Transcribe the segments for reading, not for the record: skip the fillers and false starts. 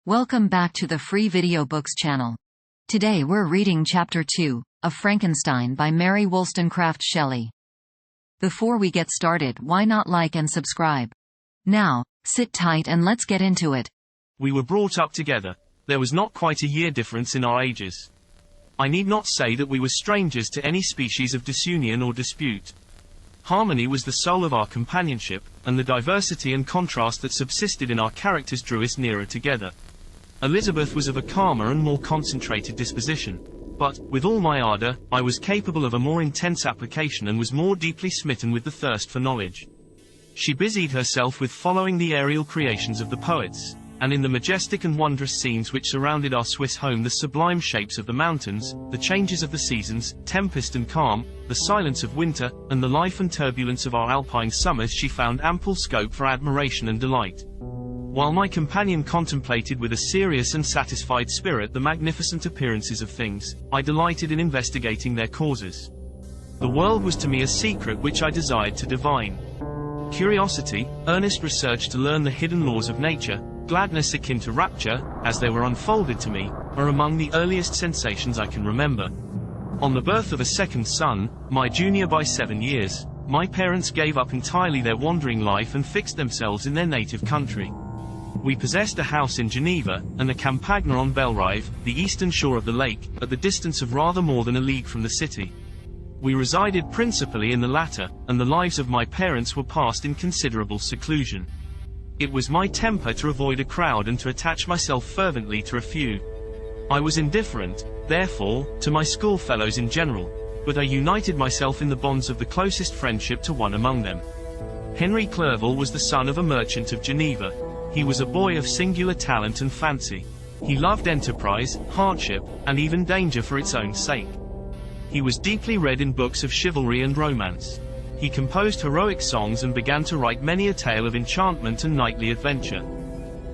Welcome back to the Free Video Books channel. Today we're reading Chapter 2 of Frankenstein by Mary Shelley. Before we get started, why not like and subscribe? Now, sit tight and let's get into it. We were brought up together. There was not quite a year difference in our ages. I need not say that we were strangers to any species of disunion or dispute. Harmony was the soul of our companionship, and the diversity and contrast that subsisted in our characters drew us nearer together. Elizabeth was of a calmer and more concentrated disposition, but, with all my ardor, I was capable of a more intense application and was more deeply smitten with the thirst for knowledge. She busied herself with following the aerial creations of the poets, and in the majestic and wondrous scenes which surrounded our Swiss home, the sublime shapes of the mountains, the changes of the seasons, tempest and calm, the silence of winter, and the life and turbulence of our alpine summers, she found ample scope for admiration and delight. While my companion contemplated with a serious and satisfied spirit the magnificent appearances of things, I delighted in investigating their causes. The world was to me a secret which I desired to divine. Curiosity, earnest research to learn the hidden laws of nature, gladness akin to rapture, as they were unfolded to me, are among the earliest sensations I can remember. On the birth of a second son, my junior by 7 years, my parents gave up entirely their wandering life and fixed themselves in their native country. We possessed a house in Geneva, and a campagna on Bellerive, the eastern shore of the lake, at the distance of rather more than a league from the city. We resided principally in the latter, and the lives of my parents were passed in considerable seclusion. It was my temper to avoid a crowd and to attach myself fervently to a few. I was indifferent, therefore, to my schoolfellows in general, but I united myself in the bonds of the closest friendship to one among them. Henry Clerval was the son of a merchant of Geneva. He was a boy of singular talent and fancy. He loved enterprise, hardship, and even danger for its own sake. He was deeply read in books of chivalry and romance. He composed heroic songs and began to write many a tale of enchantment and knightly adventure.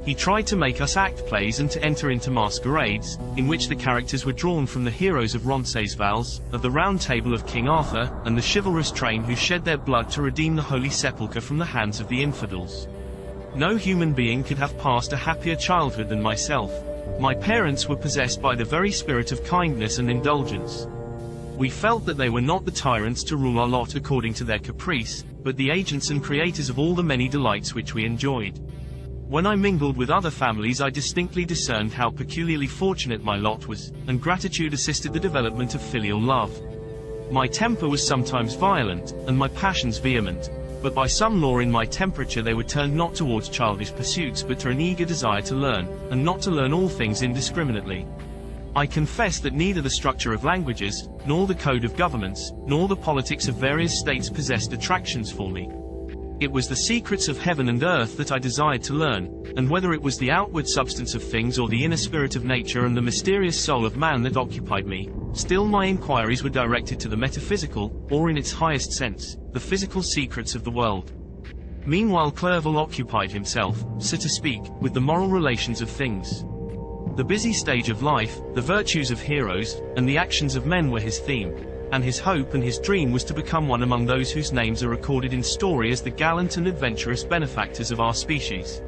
He tried to make us act plays and to enter into masquerades, in which the characters were drawn from the heroes of Roncesvalles, of the Round Table of King Arthur, and the chivalrous train who shed their blood to redeem the Holy Sepulchre from the hands of the infidels. No human being could have passed a happier childhood than myself. My parents were possessed by the very spirit of kindness and indulgence. We felt that they were not the tyrants to rule our lot according to their caprice, but the agents and creators of all the many delights which we enjoyed. When I mingled with other families, I distinctly discerned how peculiarly fortunate my lot was, and gratitude assisted the development of filial love. My temper was sometimes violent, and my passions vehement, but by some law in my temperature they were turned not towards childish pursuits but to an eager desire to learn, and not to learn all things indiscriminately. I confess that neither the structure of languages, nor the code of governments, nor the politics of various states possessed attractions for me. It was the secrets of heaven and earth that I desired to learn, and whether it was the outward substance of things or the inner spirit of nature and the mysterious soul of man that occupied me, still my inquiries were directed to the metaphysical, or in its highest sense, the physical secrets of the world. Meanwhile Clerval occupied himself, so to speak, with the moral relations of things. The busy stage of life, the virtues of heroes, and the actions of men were his theme, and his hope and his dream was to become one among those whose names are recorded in story as the gallant and adventurous benefactors of our species.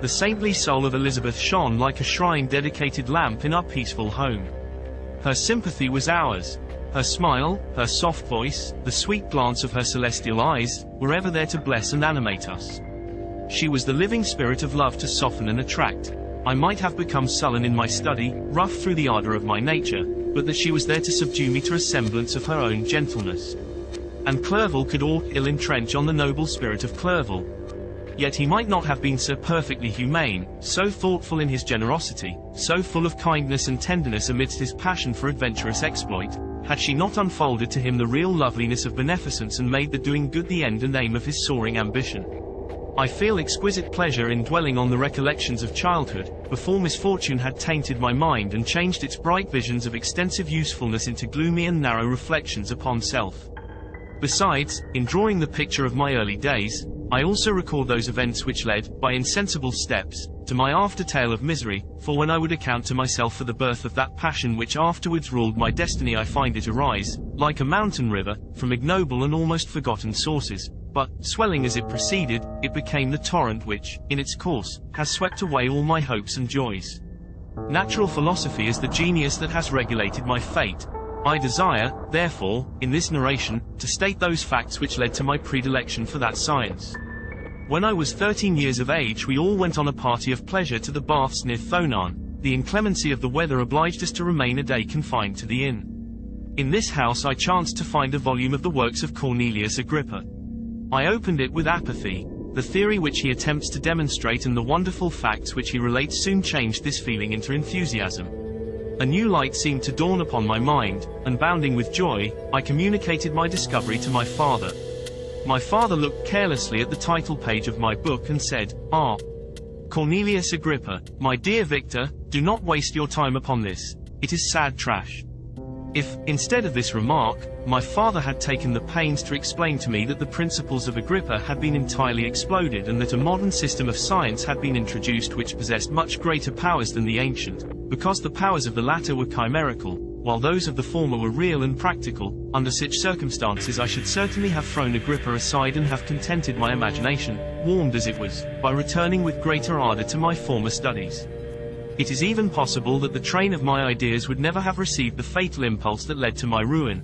The saintly soul of Elizabeth shone like a shrine-dedicated lamp in our peaceful home. Her sympathy was ours. Her smile, her soft voice, the sweet glance of her celestial eyes, were ever there to bless and animate us. She was the living spirit of love to soften and attract. I might have become sullen in my study, rough through the ardor of my nature, but that she was there to subdue me to a semblance of her own gentleness. And Clerval could aught ill entrench on the noble spirit of Clerval. Yet he might not have been so perfectly humane, so thoughtful in his generosity, so full of kindness and tenderness amidst his passion for adventurous exploit, had she not unfolded to him the real loveliness of beneficence and made the doing good the end and aim of his soaring ambition. I feel exquisite pleasure in dwelling on the recollections of childhood, before misfortune had tainted my mind and changed its bright visions of extensive usefulness into gloomy and narrow reflections upon self. Besides, in drawing the picture of my early days, I also record those events which led, by insensible steps, to my after-tale of misery, for when I would account to myself for the birth of that passion which afterwards ruled my destiny, I find it arise, like a mountain river, from ignoble and almost forgotten sources, But, swelling as it proceeded, it became the torrent which, in its course, has swept away all my hopes and joys. Natural philosophy is the genius that has regulated my fate. I desire, therefore, in this narration, to state those facts which led to my predilection for that science. When I was 13 years of age, we all went on a party of pleasure to the baths near Thonan. The inclemency of the weather obliged us to remain a day confined to the inn. In this house I chanced to find a volume of the works of Cornelius Agrippa. I opened it with apathy. The theory which he attempts to demonstrate and the wonderful facts which he relates soon changed this feeling into enthusiasm. A new light seemed to dawn upon my mind, and bounding with joy, I communicated my discovery to my father. My father looked carelessly at the title page of my book and said, "Ah, Cornelius Agrippa, my dear Victor, do not waste your time upon this. It is sad trash." If, instead of this remark, my father had taken the pains to explain to me that the principles of Agrippa had been entirely exploded and that a modern system of science had been introduced which possessed much greater powers than the ancient, because the powers of the latter were chimerical, while those of the former were real and practical, under such circumstances I should certainly have thrown Agrippa aside and have contented my imagination, warmed as it was, by returning with greater ardor to my former studies. It is even possible that the train of my ideas would never have received the fatal impulse that led to my ruin.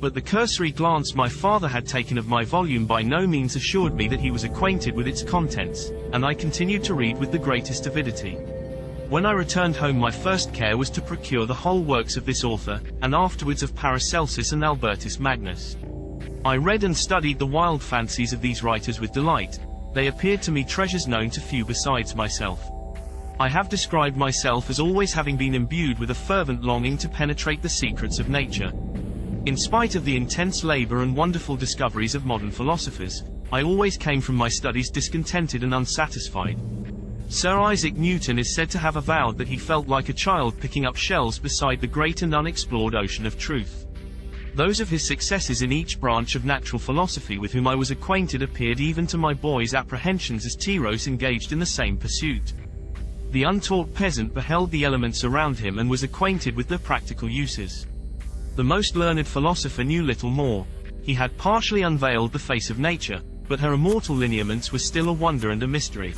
But the cursory glance my father had taken of my volume by no means assured me that he was acquainted with its contents, and I continued to read with the greatest avidity. When I returned home my first care was to procure the whole works of this author, and afterwards of Paracelsus and Albertus Magnus. I read and studied the wild fancies of these writers with delight. They appeared to me treasures known to few besides myself. I have described myself as always having been imbued with a fervent longing to penetrate the secrets of nature. In spite of the intense labor and wonderful discoveries of modern philosophers, I always came from my studies discontented and unsatisfied. Sir Isaac Newton is said to have avowed that he felt like a child picking up shells beside the great and unexplored ocean of truth. Those of his successors in each branch of natural philosophy with whom I was acquainted appeared even to my boy's apprehensions as Tyros engaged in the same pursuit. The untaught peasant beheld the elements around him and was acquainted with their practical uses. The most learned philosopher knew little more. He had partially unveiled the face of nature, but her immortal lineaments were still a wonder and a mystery.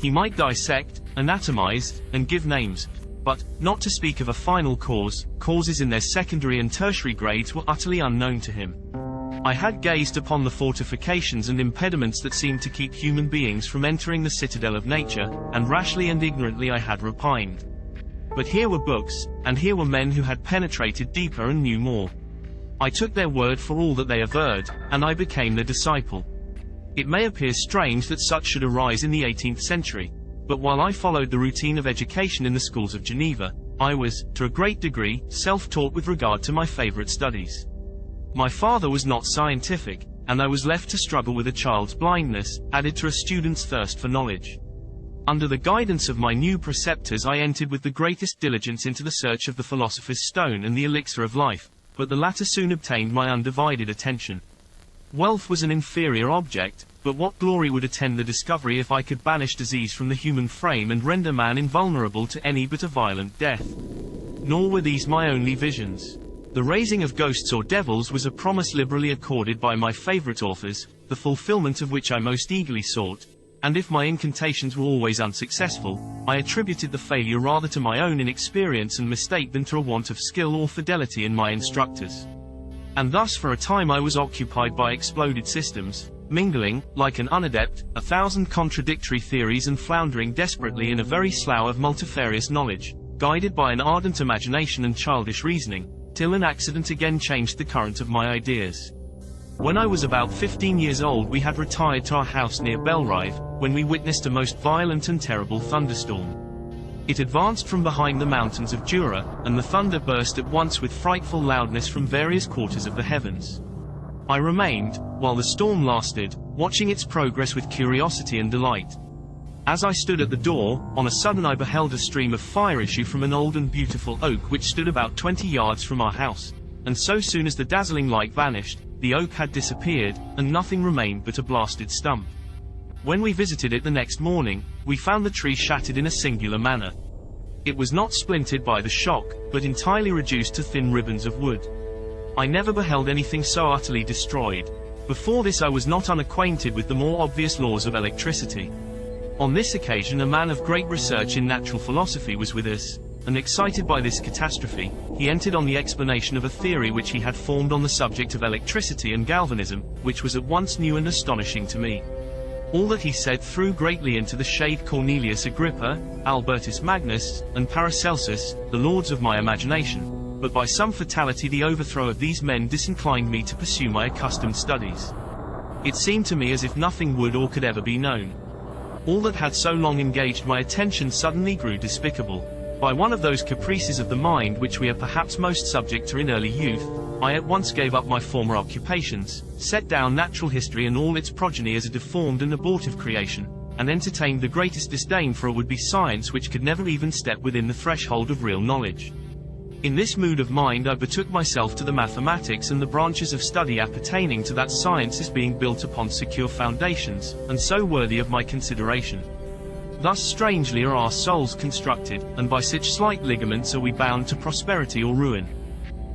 He might dissect, anatomize, and give names, but, not to speak of a final cause, causes in their secondary and tertiary grades were utterly unknown to him. I had gazed upon the fortifications and impediments that seemed to keep human beings from entering the citadel of nature, and rashly and ignorantly I had repined. But here were books, and here were men who had penetrated deeper and knew more. I took their word for all that they averred, and I became their disciple. It may appear strange that such should arise in the 18th century, but while I followed the routine of education in the schools of Geneva, I was, to a great degree, self-taught with regard to my favorite studies. My father was not scientific, and I was left to struggle with a child's blindness, added to a student's thirst for knowledge. Under the guidance of my new preceptors I entered with the greatest diligence into the search of the philosopher's stone and the elixir of life, but the latter soon obtained my undivided attention. Wealth was an inferior object, but what glory would attend the discovery if I could banish disease from the human frame and render man invulnerable to any but a violent death? Nor were these my only visions. The raising of ghosts or devils was a promise liberally accorded by my favorite authors, the fulfillment of which I most eagerly sought, and if my incantations were always unsuccessful, I attributed the failure rather to my own inexperience and mistake than to a want of skill or fidelity in my instructors. And thus for a time I was occupied by exploded systems, mingling, like an unadept, 1,000 contradictory theories and floundering desperately in a very slough of multifarious knowledge, guided by an ardent imagination and childish reasoning, till an accident again changed the current of my ideas. When I was about 15 years old we had retired to our house near Belrive, when we witnessed a most violent and terrible thunderstorm. It advanced from behind the mountains of Jura, and the thunder burst at once with frightful loudness from various quarters of the heavens. I remained, while the storm lasted, watching its progress with curiosity and delight. As I stood at the door, on a sudden I beheld a stream of fire issue from an old and beautiful oak which stood about 20 yards from our house, and so soon as the dazzling light vanished, the oak had disappeared, and nothing remained but a blasted stump. When we visited it the next morning, we found the tree shattered in a singular manner. It was not splintered by the shock, but entirely reduced to thin ribbons of wood. I never beheld anything so utterly destroyed. Before this I was not unacquainted with the more obvious laws of electricity. On this occasion a man of great research in natural philosophy was with us, and excited by this catastrophe, he entered on the explanation of a theory which he had formed on the subject of electricity and galvanism, which was at once new and astonishing to me. All that he said threw greatly into the shade Cornelius Agrippa, Albertus Magnus, and Paracelsus, the lords of my imagination, but by some fatality the overthrow of these men disinclined me to pursue my accustomed studies. It seemed to me as if nothing would or could ever be known. All that had so long engaged my attention suddenly grew despicable. By one of those caprices of the mind which we are perhaps most subject to in early youth, I at once gave up my former occupations, set down natural history and all its progeny as a deformed and abortive creation, and entertained the greatest disdain for a would-be science which could never even step within the threshold of real knowledge. In this mood of mind I betook myself to the mathematics and the branches of study appertaining to that science as being built upon secure foundations, and so worthy of my consideration. Thus strangely are our souls constructed, and by such slight ligaments are we bound to prosperity or ruin.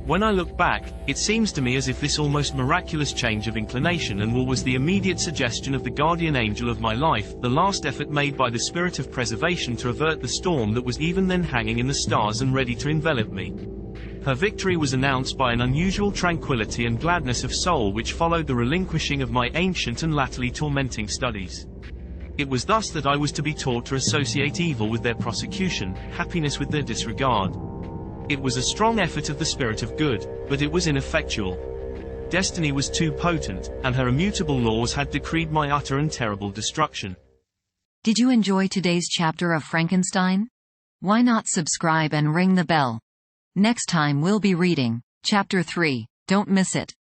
When I look back, it seems to me as if this almost miraculous change of inclination and will was the immediate suggestion of the guardian angel of my life, the last effort made by the spirit of preservation to avert the storm that was even then hanging in the stars and ready to envelop me. Her victory was announced by an unusual tranquility and gladness of soul which followed the relinquishing of my ancient and latterly tormenting studies. It was thus that I was to be taught to associate evil with their prosecution, happiness with their disregard. It was a strong effort of the spirit of good, but it was ineffectual. Destiny was too potent, and her immutable laws had decreed my utter and terrible destruction. Did you enjoy today's chapter of Frankenstein? Why not subscribe and ring the bell? Next time we'll be reading Chapter 3. Don't miss it.